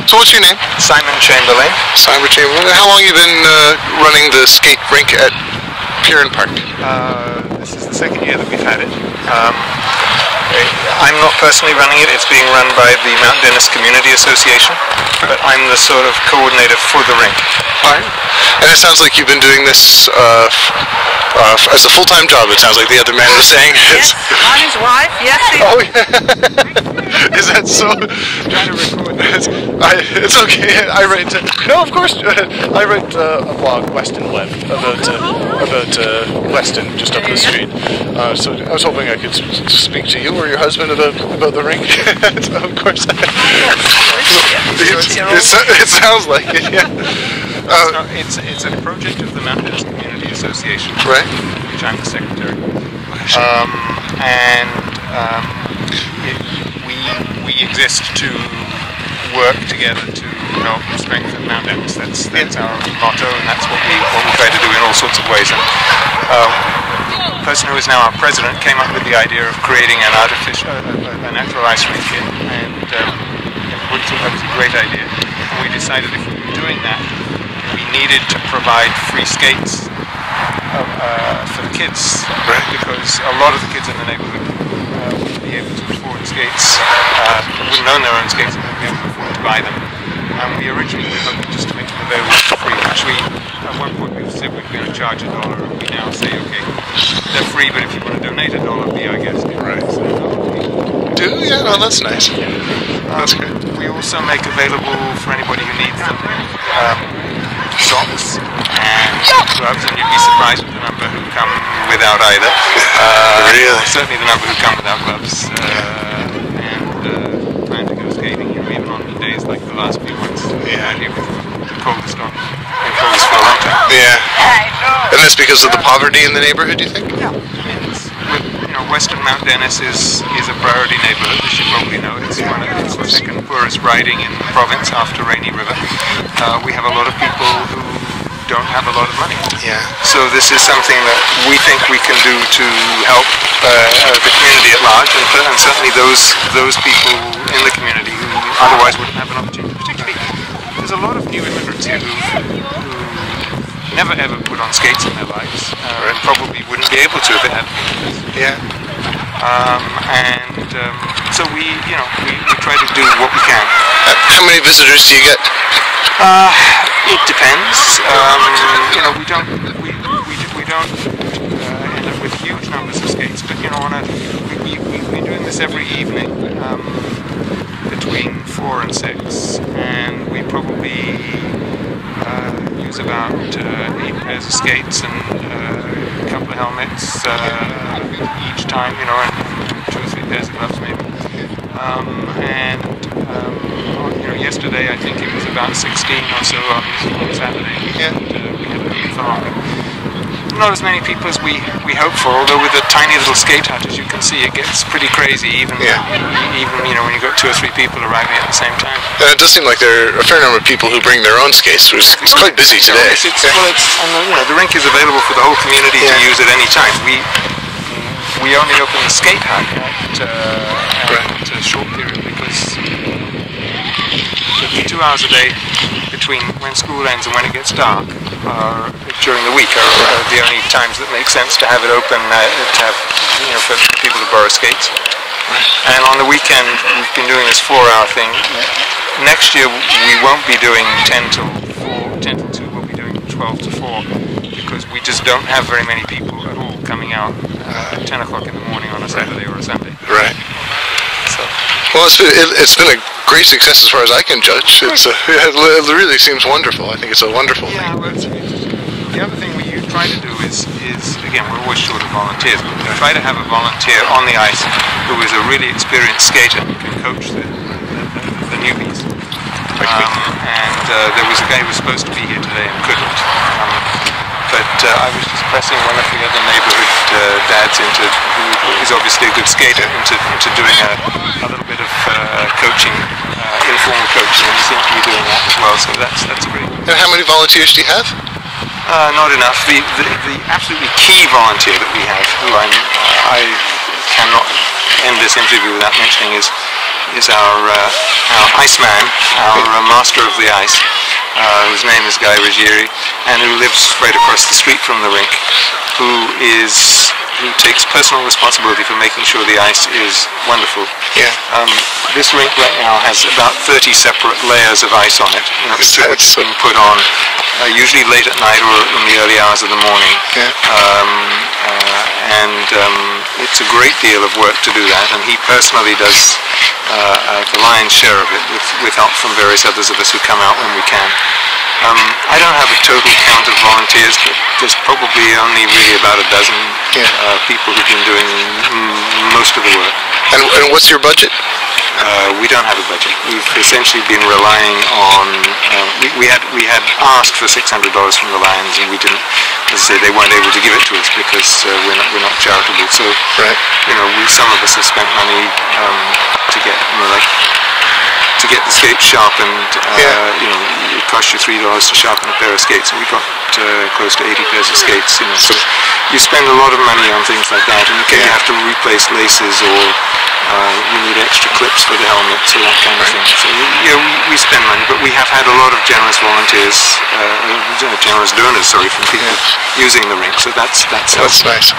So what's your name? Simon Chamberlain. Simon Chamberlain. How long have you been running the skate rink at Pearen Park? This is the second year that we've had it. I'm not personally running it. It's being run by the Mount Dennis Community Association, but I'm the sort of coordinator for the rink. All right. And it sounds like you've been doing this as a full-time job. It sounds like the other man was saying. Yes, on his wife. Yes, he Oh yeah. Is that so? I'm trying to record this. It's okay. I write. No, of course. I write a blog, Weston Web, about Weston, just up the street. So I was hoping I could speak to you or your husband about the rink. Of course. It sounds like it. Yeah. It's a project of the Mount Dennis Community Association, right? Which I'm the secretary. We exist to work together to help strengthen Mount Dennis. That's our motto, and that's what we try to do in all sorts of ways. And the person who is now our president came up with the idea of creating a natural ice rink here, and we thought that was a great idea. And we decided if we were doing that, we needed to provide free skates for the kids, right? Because a lot of the kids in the neighborhood wouldn't be able to afford skates, wouldn't own their own skates, and wouldn't be able to afford to buy them. And we originally hoped just to make them available for free, which we, at one point we said we were going to charge $1, and we now say, okay, they're free, but if you want to donate $1, be our guest. Right. So, yeah, no, that's nice. That's great. We also make available for anybody who needs them socks and gloves, and you'd be surprised with the number who come without either. Really? Certainly the number who come without gloves and plan to go skating, even on days like the last few months. Yeah. Here with the coldest for a long time. Yeah. And that's because of the poverty in the neighborhood, do you think? Yeah. Western Mount Dennis is a priority neighborhood, as you probably know. It's the second poorest riding in the province after Rainy River. We have a lot of people who don't have a lot of money. Yeah. So this is something that we think we can do to help the community at large, and certainly those people in the community who otherwise wouldn't have an opportunity. Particularly, there's a lot of new immigrants here who never ever put on skates in their lives, and probably wouldn't be able to if it hadn't been. Yeah. So we try to do what we can. How many visitors do you get? It depends. We don't end up with huge numbers of skates, but we've been doing this every evening between 4 and 6, and we probably use about 8 pairs of skates and a couple of helmets each time, and 2 or 3 pairs of gloves maybe. Yesterday I think it was about 16 or so on Saturday, and we had a bit for longer. Not as many people as we hope for, although with a tiny little skate hut, as you can see, it gets pretty crazy even when you've got 2 or 3 people arriving at the same time. And it does seem like there are a fair number of people who bring their own skates. It's quite busy today. The rink is available for the whole community to use at any time. We only open the skate hut at a short period because 2 hours a day between when school ends and when it gets dark during the week are the only times that make sense to have it open to have for people to borrow skates. And on the weekend we've been doing this 4-hour thing. Next year we won't be doing 10 till 2. We'll be doing 12 to 4 because we just don't have very many people at all coming out at 10 o'clock in the morning on a Saturday or a Sunday. Right. So. Well, it's been a great success as far as I can judge. It really seems wonderful. I think it's a wonderful thing. Well, the other thing we try to do is again, we're always short of volunteers, but we try to have a volunteer on the ice who is a really experienced skater who can coach the newbies. There was a guy who was supposed to be here today and couldn't. But I was just pressing one of the other neighborhood dads who is obviously a good skater, into doing a little bit of coaching, informal coaching, and he seems to be doing that as well. So that's great. And how many volunteers do you have? Not enough. The absolutely key volunteer that we have, who I cannot end this interview without mentioning, is our Iceman, our master of the ice, whose name is Guy Ruggieri, and who lives right across the street from the rink, who takes personal responsibility for making sure the ice is wonderful. Yeah. This rink right now has about 30 separate layers of ice on it, which are being put on usually late at night or in the early hours of the morning. Yeah. It's a great deal of work to do that, and he personally does the lion's share of it with help from various others of us who come out when we can. I don't have a total count of volunteers, but there's probably only really about a dozen people who've been doing most of the work. And what's your budget? We don't have a budget. We've essentially been relying on. We had asked for $600 from the Lions, and we didn't. As I say, they weren't able to give it to us because we're not charitable. So some of us have spent money to get to get the skates sharpened. It costs you $3 to sharpen a pair of skates, and we got close to 80 pairs of skates. So you spend a lot of money on things like that, and you have to replace laces, or you need extra clips for the helmets, or that kind of thing. So we spend money, but we have had a lot of generous volunteers, generous donors, from people using the rink. So that's nice.